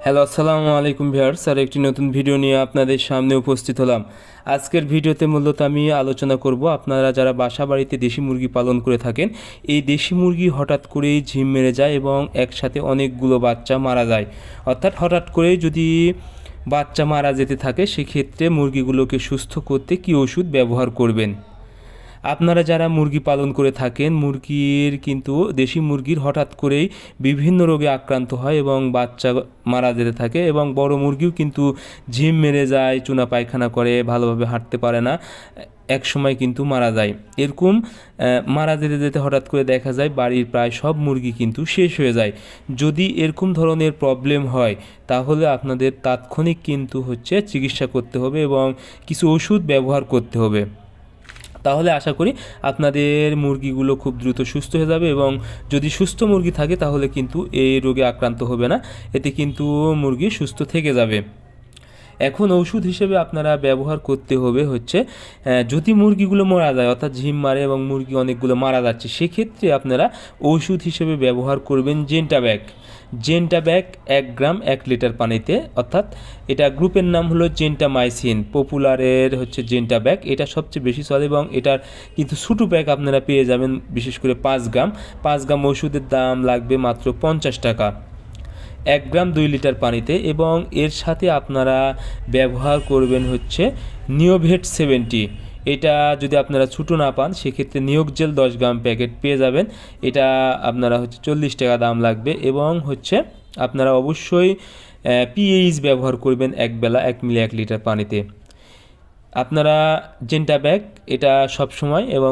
Hello, আসসালামু আলাইকুম viewers. আর একটি নতুন ভিডিও নিয়ে আপনাদের সামনে উপস্থিত হলাম। আজকের ভিডিওতে মূলত আমি আলোচনা করব, আপনারা যারা বাসা বাড়িতে দেশি মুরগি পালন করে থাকেন, এই দেশি মুরগি হঠাৎ করেই ঝিম মেরে যায় এবং একসাথে অনেকগুলো বাচ্চা মারা যায়। অর্থাৎ হঠাৎ করেই যদি বাচ্চা মারা যেতে থাকে, সেক্ষেত্রে মুরগিগুলোকে সুস্থ করতে কী ওষুধ ব্যবহার করবেন। আপনারা যারা মুরগি পালন করে থাকেন, দেশি মুরগির হঠাৎ করেই বিভিন্ন রোগে আক্রান্ত হয় এবং বাচ্চা মারা যেতে থাকে, এবং বড় মুরগিও কিন্তু ঝিম মেরে যায়, চুনা পায়খানা করে, ভালোভাবে হাঁটতে পারে না, এক সময় কিন্তু মারা যায়। এরকম মারা যেতে যেতে হঠাৎ করে দেখা যায় বাড়ির প্রায় সব মুরগি কিন্তু শেষ হয়ে যায়। যদি এরকম ধরনের প্রবলেম হয়, তাহলে আপনাদের তাৎক্ষণিক কিন্তু চিকিৎসা করতে হবে এবং কিছু ওষুধ ব্যবহার করতে হবে। তাহলে আশা করি আপনাদের মুরগিগুলো খুব দ্রুত সুস্থ হয়ে যাবে, এবং যদি সুস্থ মুরগি থাকে তাহলে কিন্তু এই রোগে আক্রান্ত হবে না, এতে কিন্তু মুরগি সুস্থ থেকে যাবে। এখন ঔষধ হিসেবে আপনারা ব্যবহার করতে হবে যদি মুরগিগুলো মারা যায়, অর্থাৎ ঝিম মারে এবং মুরগি অনেকগুলো মারা যাচ্ছে, সেক্ষেত্রে আপনারা ঔষধ হিসেবে ব্যবহার করবেন জেন্টাব্যাক। জেন্টাব্যাক 1 গ্রাম 1 লিটার পানিতে, অর্থাৎ এটা গ্রুপের নাম হলো জেন্টামাইসিন, পপুলারের জেন্টাব্যাক, এটা সবচেয়ে বেশি চলে এবং এটার কিন্তু ছোটো প্যাক আপনারা পেয়ে যাবেন, বিশেষ করে 5 গ্রাম ওষুধের দাম লাগবে মাত্র 50 টাকা। 1 গ্রাম 2 লিটার পানিতে, এবং এর সাথে আপনারা ব্যবহার করবেন নিওভেট 70। এটা যদি আপনারা ছোটো না পান, সেক্ষেত্রে নিয়োগ জেল 10 গ্রাম প্যাকেট পেয়ে যাবেন। এটা আপনারা 40 টাকা দাম লাগবে, এবং আপনারা অবশ্যই পিএইচ ব্যবহার করবেন একবেলা 1 মিলি 1 লিটার পানিতে। আপনারা জেন্টাব্যাক এটা সবসময়, এবং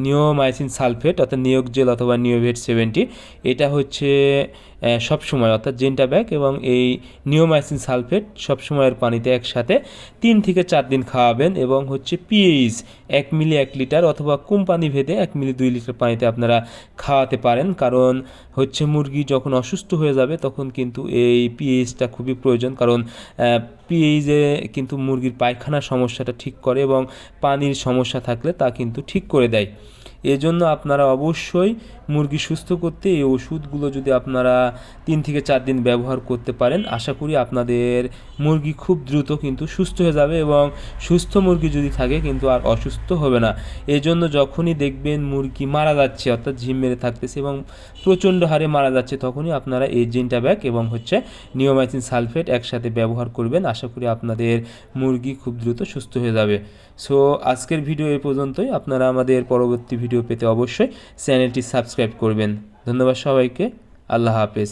নিওমাইসিন সালফেট অর্থাৎ নিয়োগ জেল অথবা নিওভেট 70, এটা সবসময়, অর্থাৎ জেন্টাব্যাক এবং এই নিওমাইসিন সালফেট সবসময়ের পানিতে একসাথে 3 থেকে 4 দিন খাওয়াবেন, এবং পিএইচ 1 মিলি 1 লিটার অথবা কোম্পানি ভেদে 1 মিলি 2 লিটার পানিতে আপনারা খাওয়াতে পারেন। কারণ মুরগি যখন অসুস্থ হয়ে যাবে তখন কিন্তু এই পিএইচটা খুবই প্রয়োজন, কারণ পিএইচে কিন্তু মুরগির পায়খানার সমস্যাটা ঠিক করে এবং পানির সমস্যা থাকলে তা কিন্তু ঠিক করে দেয়। এজন্য আপনারা অবশ্যই মুরগি সুস্থ করতে এই ওষুধগুলো যদি আপনারা 3 থেকে 4 দিন ব্যবহার করতে পারেন, আশা করি আপনাদের মুরগি খুব দ্রুত কিন্তু সুস্থ হয়ে যাবে, এবং সুস্থ মুরগি যদি থাকে কিন্তু আর অসুস্থ হবে না। এজন্য যখনই দেখবেন মুরগি মারা যাচ্ছে, অর্থাৎ ঝিম মেরে থাকতেছে এবং প্রচণ্ড হারে মারা যাচ্ছে, তখনই আপনারা এই জেন্টাব্যাক এবং নিওমাইসিন সালফেট একসাথে ব্যবহার করবেন। আশা করি আপনাদের মুরগি খুব দ্রুত সুস্থ হয়ে যাবে। সো আজকের ভিডিও এই পর্যন্তই। আপনারা আমাদের পরবর্তী ভিডিও পেতে অবশ্যই চ্যানেলটি সাবস্ক্রাইব করবেন। ধন্যবাদ সবাইকে। আল্লাহ হাফেজ।